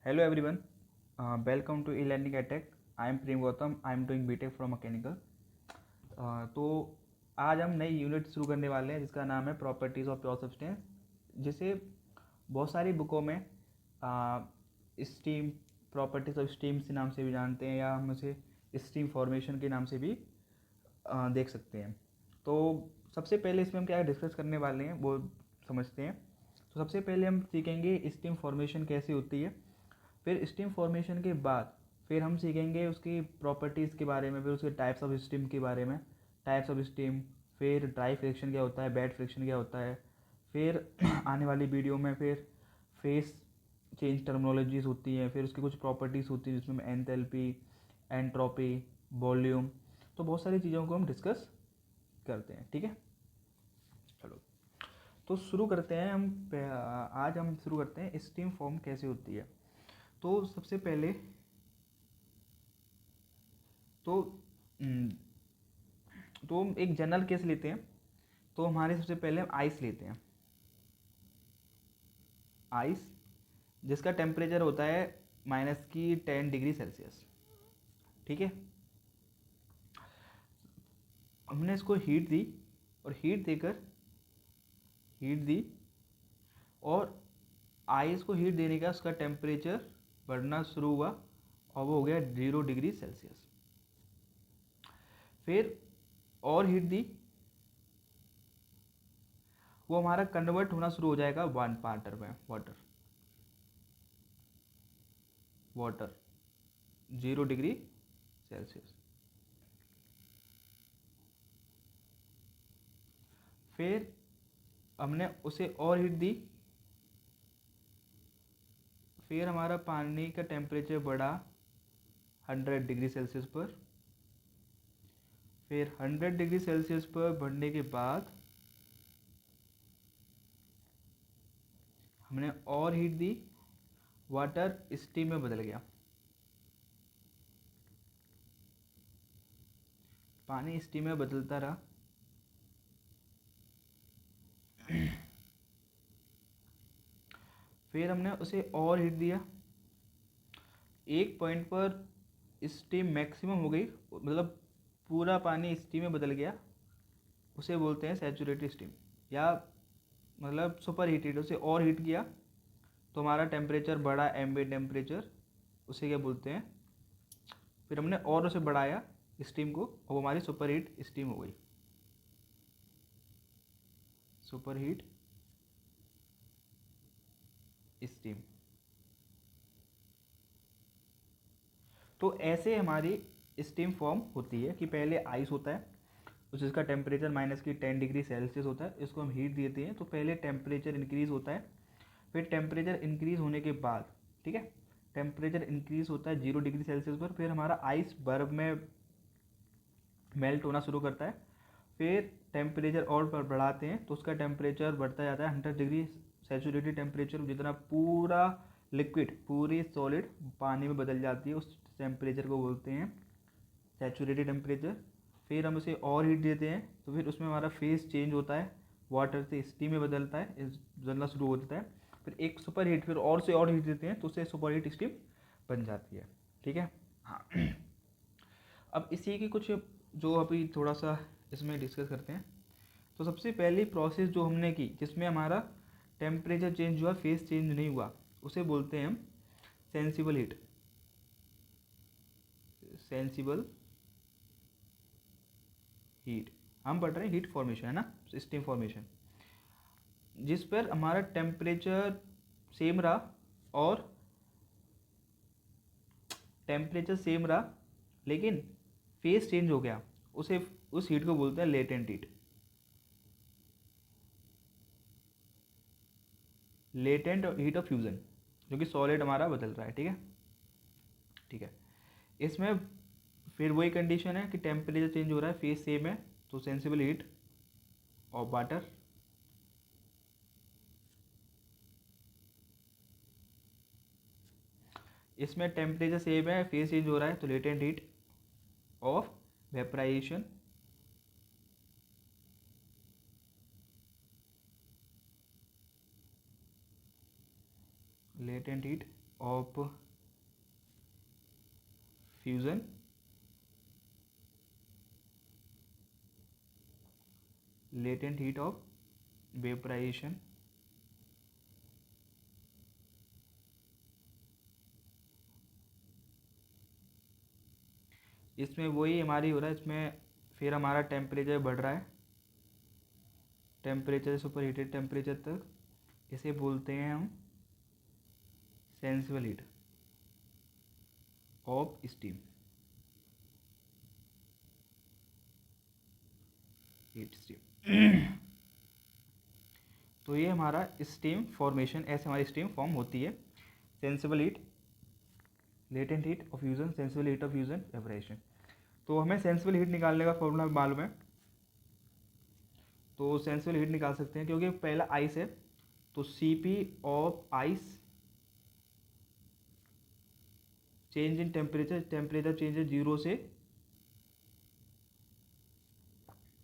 Hello everyone, welcome to e-learning edtech. I am Prem Gautam. I am doing BTech from Mechanical. तो आज हम नई unit शुरू करने वाले हैं जिसका नाम है प्रॉपर्टीज़ ऑफ प्योर सब्सटेंस, जिसे बहुत सारी बुकों में स्टीम प्रॉपर्टीज़ ऑफ स्टीम के नाम से भी जानते हैं, या हम उसे स्टीम फॉर्मेशन के नाम से भी देख सकते हैं। तो सबसे पहले इसमें हम क्या डिस्कस करने वाले हैं वो समझते हैं। तो सबसे पहले हम सीखेंगे स्टीम फॉर्मेशन कैसे होती है। फिर स्टीम फॉर्मेशन के बाद फिर हम सीखेंगे उसकी प्रॉपर्टीज़ के बारे में, फिर उसके टाइप्स ऑफ स्टीम के बारे में, टाइप्स ऑफ स्टीम, फिर ड्राई फ्रिक्शन क्या होता है, बैड फ्रिक्शन क्या होता है। फिर आने वाली वीडियो में फिर फेस चेंज टर्मिनोलॉजीज़ होती हैं, फिर उसकी कुछ प्रॉपर्टीज़ होती हैं जिसमें एंथैल्पी, एंट्रोपी, वॉल्यूम, तो बहुत सारी चीज़ों को हम डिस्कस करते हैं। ठीक है, चलो तो शुरू करते हैं हम। आज हम शुरू करते हैं स्टीम फॉर्म कैसे होती है। तो सबसे पहले तो हम एक जनरल केस लेते हैं। तो हमारे सबसे पहले हम आइस लेते हैं। आइस जिसका टेम्परेचर होता है -10 डिग्री सेल्सियस। ठीक है, हमने इसको हीट दी और हीट दी और आइस को हीट देने का उसका टेम्परेचर बढ़ना शुरू हुआ और वो हो गया 0 डिग्री सेल्सियस। फिर और हीट दी, वो हमारा कन्वर्ट होना शुरू हो जाएगा 1 पार्टर में वाटर 0 डिग्री सेल्सियस। फिर हमने उसे और हीट दी, फिर हमारा पानी का टेम्परेचर बढ़ा 100 डिग्री सेल्सियस पर। फिर 100 डिग्री सेल्सियस पर बढ़ने के बाद हमने और हीट दी, वाटर स्टीम में बदल गया, पानी स्टीम में बदलता रहा। फिर हमने उसे और हीट दिया, एक पॉइंट पर स्टीम मैक्सिमम हो गई, मतलब पूरा पानी स्टीम में बदल गया, उसे बोलते हैं सैचुरेटेड स्टीम, या मतलब सुपर हीटेड। उसे और हीट किया तो हमारा टेम्परेचर बढ़ा, एम्बिएंट टेम्परेचर, उसे क्या बोलते हैं। फिर हमने और उसे बढ़ाया स्टीम को और वो हमारी सुपर हीट स्टीम हो गई, सुपर हीट स्टीम। तो ऐसे हमारी स्टीम फॉर्म होती है कि पहले आइस होता है, जिसका टेम्परेचर -10 डिग्री सेल्सियस होता है, इसको हम हीट देते हैं तो पहले टेम्परेचर इंक्रीज़ होता है। फिर टेम्परेचर इंक्रीज़ होने के बाद, ठीक है, टेम्परेचर इंक्रीज़ होता है 0 डिग्री सेल्सियस पर, फिर हमारा आइस बर्फ़ में मेल्ट होना शुरू करता है। फिर टेम्परेचर और बढ़ाते हैं तो उसका टेम्परेचर बढ़ता जाता है 100 डिग्री सैचुरेटेड टेम्परेचर, जितना पूरा लिक्विड पूरी सॉलिड पानी में बदल जाती है, उस टेम्परेचर को बोलते हैं सैचुरेटेड टेम्परेचर। फिर हम उसे और हीट देते हैं तो फिर उसमें हमारा फेस चेंज होता है, वाटर से स्टीम में बदलना शुरू हो जाता है। फिर एक सुपर हीट, फिर और से और हीट देते हैं तो उससे सुपर हीट स्टीम बन जाती है। ठीक है, हाँ। अब इसी की कुछ जो अभी थोड़ा सा इसमें डिस्कस करते हैं। तो सबसे पहली प्रोसेस जो हमने की जिसमें हमारा टेम्परेचर चेंज हुआ, फेस चेंज नहीं हुआ, उसे बोलते हैं हम सेंसिबल हीट। सेंसिबल हीट, हम पढ़ रहे हैं हीट फॉर्मेशन, है ना, स्टीम फॉर्मेशन, जिस पर हमारा टेम्परेचर सेम रहा और टेम्परेचर सेम रहा लेकिन फेस चेंज हो गया, उसे उस हीट को बोलते हैं latent heat. Latent heat of fusion, जो कि सॉलिड हमारा बदल रहा है। ठीक है, ठीक है। इसमें फिर वही कंडीशन है कि टेम्परेचर चेंज हो रहा है, फेस सेम है, तो सेंसिबल हीट ऑफ वाटर। इसमें टेम्परेचर सेम है, फेस चेंज हो रहा है, तो latent heat of vaporization. Latent heat of fusion latent heat of vaporization इसमें वही हमारी हो रहा है, इसमें फिर हमारा टेम्परेचर बढ़ रहा है, टेम्परेचर सुपर हीटेड टेम्परेचर तक, इसे बोलते हैं हम sensible heat of steam, heat steam. तो ये हमारा स्टीम फॉर्मेशन, ऐसे हमारी स्टीम फॉर्म होती है। Sensible heat, latent heat of fusion, sensible heat of fusion, vaporization. तो हमें सेंसिबल हीट निकालने का फॉर्मूला मालूम है, तो सेंसिबल हीट निकाल सकते हैं क्योंकि पहला आइस है, तो Cp of ice, change in temperature, temperature change है 0 से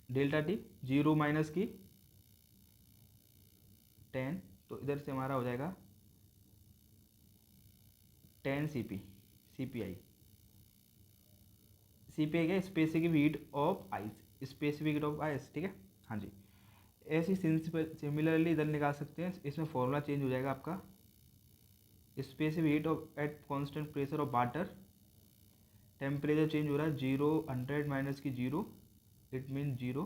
डेल्टा टी, 0 माइनस की 10, तो इधर से हमारा हो जाएगा 10 Cp, CPI। CPI क्या, specific heat of ice, specific heat of ice, ठीक है, हाँ जी। ऐसी सिमिलरली इधर निकाल सकते हैं, इसमें फॉर्मूला चेंज हो जाएगा आपका, specific heat of at constant pressure of water, temperature change हो रहा है 0, 100 माइनस की 0, इट मीन 0,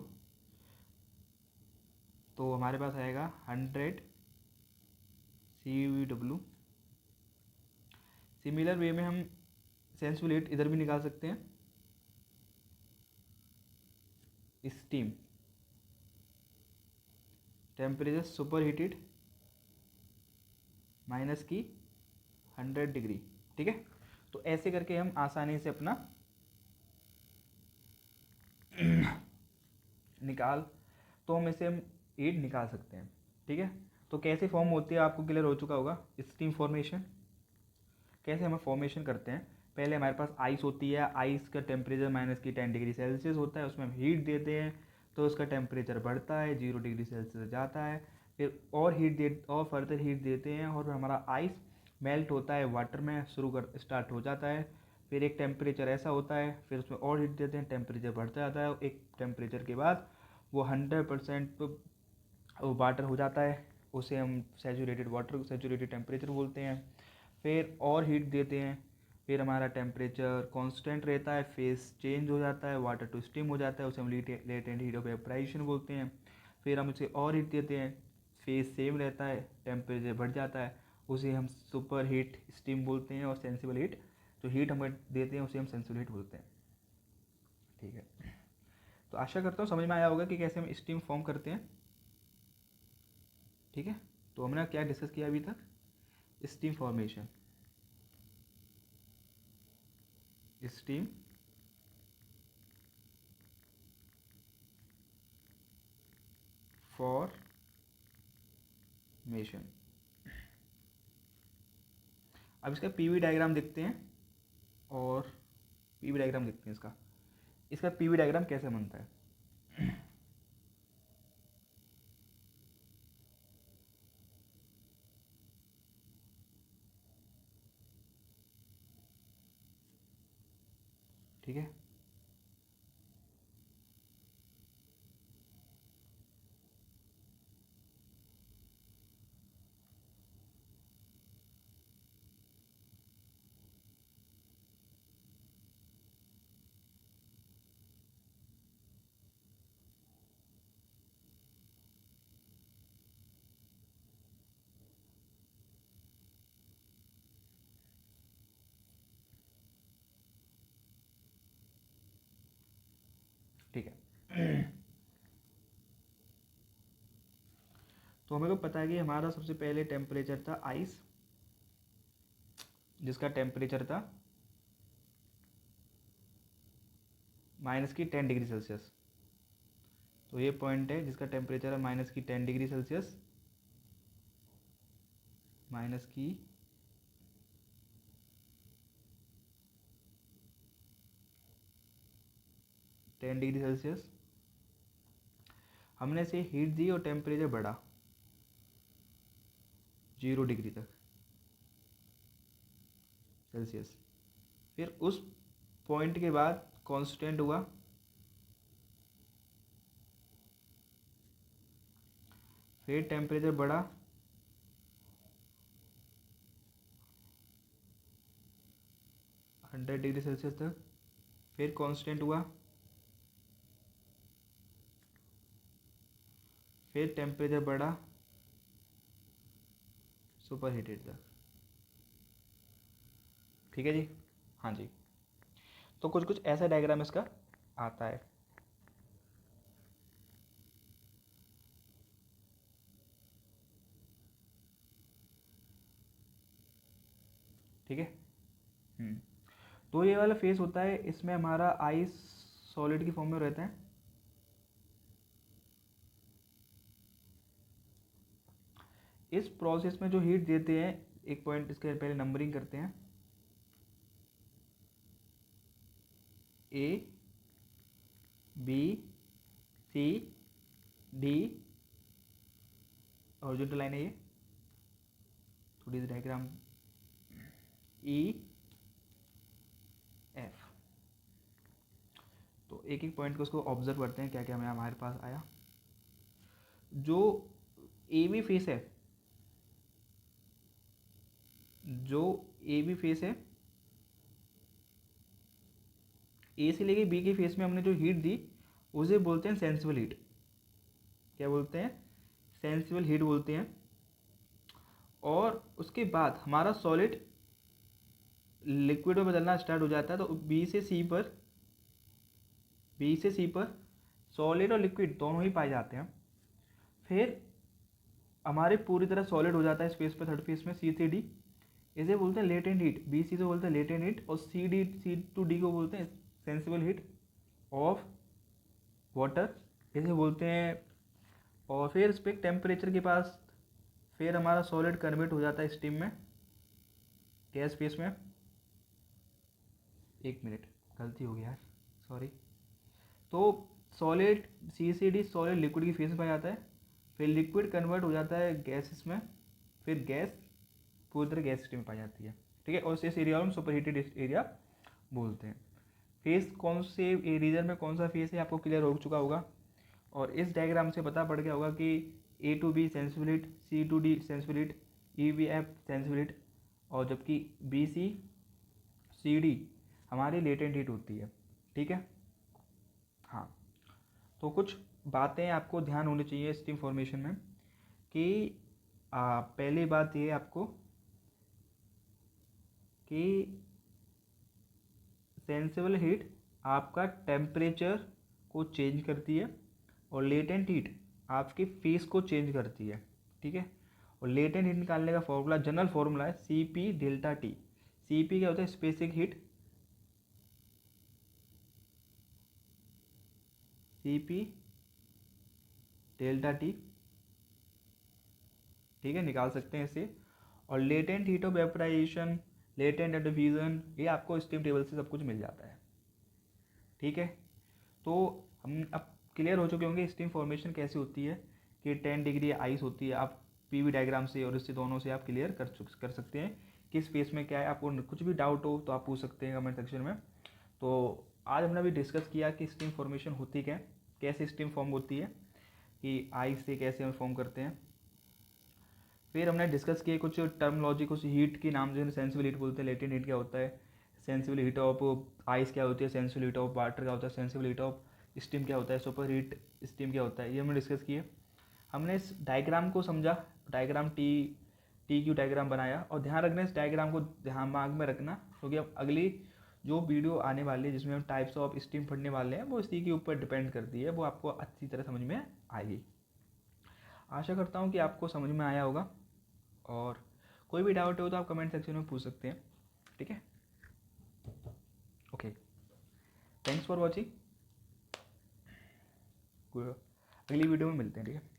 तो हमारे पास आएगा 100 CVW। सिमिलर वे में हम सेंसिबल हीट इधर भी निकाल सकते हैं, steam, temperature super heated minus की 100 डिग्री, ठीक है। तो ऐसे करके हम आसानी से अपना निकाल, तो हम इसे हम हीट निकाल सकते हैं, ठीक है। तो कैसे फॉर्म होती है आपको क्लियर हो चुका होगा, स्टीम फॉर्मेशन कैसे हम फॉर्मेशन करते हैं। पहले हमारे पास आइस होती है, आइस का टेम्परेचर माइनस की 10 डिग्री सेल्सियस होता है, उसमें हम हीट देते हैं तो उसका टेम्परेचर बढ़ता है, 0 डिग्री सेल्सियस जाता है, फिर और फर्दर हीट देते हैं और हमारा आइस मेल्ट होता है वाटर में, स्टार्ट हो जाता है। फिर एक टेम्परेचर ऐसा होता है, फिर उसमें और हीट देते हैं, टेम्परेचर बढ़ता जाता है, एक टेम्परेचर के बाद वो 100% वाटर हो जाता है, उसे हम सैचुरेटेड वाटर, सैचुरेटेड टेम्परेचर बोलते हैं। फिर और हीट देते हैं, फिर हमारा टेम्परेचर कांस्टेंट रहता है, फेस चेंज हो जाता है, वाटर टू स्टीम हो जाता है, उसे हम लेटेंट हीट ऑफ वेपराइजेशन बोलते हैं। फिर हम उसे और हीट देते हैं, फेस सेम रहता है, टेम्परेचर बढ़ जाता है, उसे हम सुपर हीट स्टीम बोलते हैं। और सेंसिबल हीट, जो हीट हमें देते हैं उसे हम सेंसिबल हीट बोलते हैं, ठीक है। तो आशा करता हूँ समझ में आया होगा कि कैसे हम स्टीम फॉर्म करते हैं, ठीक है। तो हमने क्या डिस्कस किया अभी तक, स्टीम फॉर्मेशन, स्टीम फॉर्मेशन। अब इसका पीवी डायग्राम देखते हैं, और पीवी डायग्राम देखते हैं इसका, इसका पीवी डायग्राम कैसे बनता है। ठीक है, ठीक है। तो हमें को पता है कि हमारा सबसे पहले टेम्परेचर था आइस, जिसका टेम्परेचर था माइनस की 10 डिग्री सेल्सियस। तो ये पॉइंट है जिसका टेम्परेचर है माइनस की 10 डिग्री सेल्सियस, माइनस की 10 डिग्री सेल्सियस। हमने से हीट दी और टेम्परेचर बढ़ा 0 डिग्री तक, सेल्सियस। फिर उस पॉइंट के बाद कांस्टेंट हुआ, फिर टेम्परेचर बढ़ा, $100 तक, फिर कांस्टेंट हुआ, फिर टेम्परेचर बढ़ा सुपर हीटेड तक। ठीक है जी, हाँ जी। तो कुछ कुछ ऐसा डायग्राम इसका आता है। ठीक है। तो ये वाला फेस होता है, इसमें हमारा आइस सॉलिड की फॉर्म में रहता है। इस प्रोसेस में जो हीट देते हैं, एक पॉइंट इसके पहले नंबरिंग करते हैं, A B C D, horizontal line है ये, थोड़ी सी डायग्राम, ई एफ। तो एक एक पॉइंट को उसको ऑब्जर्व करते हैं क्या क्या हमारे पास आया। जो ए बी फेस है, जो ए बी फेस है, ए से लेके बी के फेस में हमने जो हीट दी उसे बोलते हैं सेंसिबल हीट। क्या बोलते हैं? सेंसिबल हीट बोलते हैं। और उसके बाद हमारा सॉलिड लिक्विड में बदलना स्टार्ट हो जाता है, तो बी से सी पर सॉलिड और लिक्विड दोनों ही पाए जाते हैं। फिर हमारे पूरी तरह सॉलिड हो जाता है स्पेस पर, थर्ड फेस में सी से डी, इसे बोलते हैं लेटेंट हीट। बी सी से बोलते हैं लेटेंट हीट, और सी टू डी को बोलते हैं सेंसिबल हीट ऑफ वाटर, इसे बोलते हैं। और फिर इस पर टेम्परेचर के पास फिर हमारा सॉलिड कन्वर्ट हो जाता है स्टीम में, गैस फेस में। एक मिनट, गलती हो गया यार, सॉरी। तो सॉलिड सी सी डी सॉलिड लिक्विड की फेस में पाया जाता है, फिर लिक्विड कन्वर्ट हो जाता है गैसेस में, फिर गैस पूरी तरह गैस स्टीम में पाई जाती है। ठीक है, और इस एरिया को हम सुपर हीटेड एरिया बोलते हैं। फेस कौन से रीजन में कौन सा फेस है आपको क्लियर हो चुका होगा, और इस डायग्राम से पता पड़ गया होगा कि A to B sensible heat, C to D sensible heat, E B F sensible heat, और जबकि बी सी सी डी हमारी लेटेंट हीट होती है। ठीक है, हाँ। तो कुछ बातें आपको ध्यान होनी चाहिए स्टीम फॉर्मेशन में कि पहली बात ये आपको कि सेंसिबल हीट आपका टेम्परेचर को चेंज करती है, और लेटेंट हीट आपके फेस को चेंज करती है। ठीक है, और लेटेंट हीट निकालने का फॉर्मूला, जनरल फॉर्मूला है C P delta T. C P क्या होता है? Specific heat, C P delta T. ठीक है, निकाल सकते हैं इसे। और latent heat of vaporization, latent diffusion, ये आपको स्टीम टेबल से सब कुछ मिल जाता है। ठीक है, तो हम अब क्लियर हो चुके होंगे स्टीम फॉर्मेशन कैसे होती है, कि 10 डिग्री आइस होती है। आप पीवी डायग्राम से और इससे दोनों से आप क्लियर कर सकते हैं किस फेस में क्या है। आपको कुछ भी डाउट हो तो आप पूछ सकते हैं कमेंट सेक्शन में। तो आज हमने अभी डिस्कस किया कि स्टीम फॉर्मेशन होती क्या है, कैसे स्टीम फॉर्म होती है, कि आइस से कैसे हम फॉर्म करते हैं। फिर हमने डिस्कस किए कुछ टर्मोलॉजी, कुछ हीट के नाम, जो सेंसिबल हीट बोलते हैं, लेटेंट हीट क्या होता है, सेंसिबल हीट ऑफ आइस क्या होती है, सेंसिबल हीट ऑफ वाटर क्या होता है, सेंसिबल हीट ऑफ स्टीम क्या होता है, सुपर हीट स्टीम क्या होता है, ये हमने डिस्कस किए। हमने इस डायग्राम को समझा, डायग्राम टी क्यू डायग्राम बनाया, और ध्यान रखना इस डायग्राम को दिमाग में रखना, क्योंकि अब अगली जो वीडियो आने वाली है जिसमें हम टाइप्स ऑफ स्टीम पढ़ने वाले हैं वो इसी के ऊपर डिपेंड करती है, वो आपको अच्छी तरह समझ में आएगी। आशा करता हूँ कि आपको समझ में आया होगा, और कोई भी डाउट हो तो आप कमेंट सेक्शन में पूछ सकते हैं। ठीक है, ओके, थैंक्स फॉर वॉचिंग। अगली वीडियो में मिलते हैं। ठीक है।